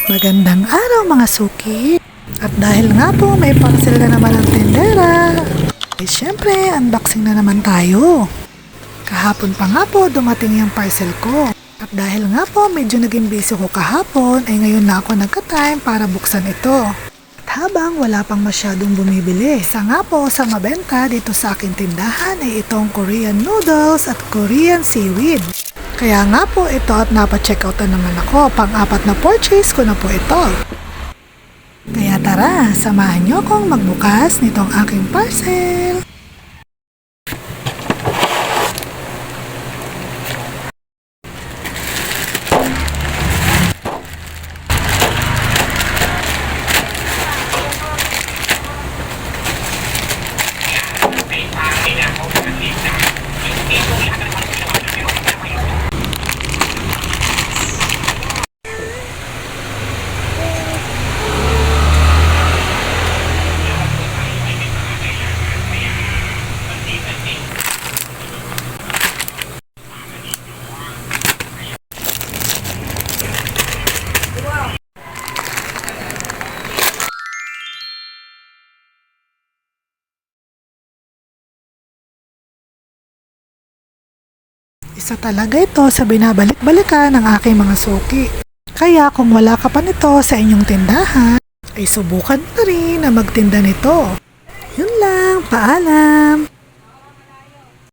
Magandang araw mga suki. At dahil nga po may parcel na naman ang tindera, ay syempre unboxing na naman tayo. Kahapon pa nga po dumating yung parcel ko. At dahil nga po medyo naging busy ko kahapon, ay ngayon na ako nagka-time para buksan ito. At habang wala pang masyadong bumibili, isa nga po sa mabenta dito sa aking tindahan ay itong Korean noodles at Korean seaweed. Kaya nga po ito at napa-checkout na naman ako. Pang-apat na purchase ko na po ito. Kaya tara, samahan nyo akong magbukas nitong aking parcel. Isa talaga ito sa binabalik-balikan ng aking mga suki. Kaya kung wala ka pa nito sa inyong tindahan, ay subukan na rin na magtinda nito. Yun lang, paalam!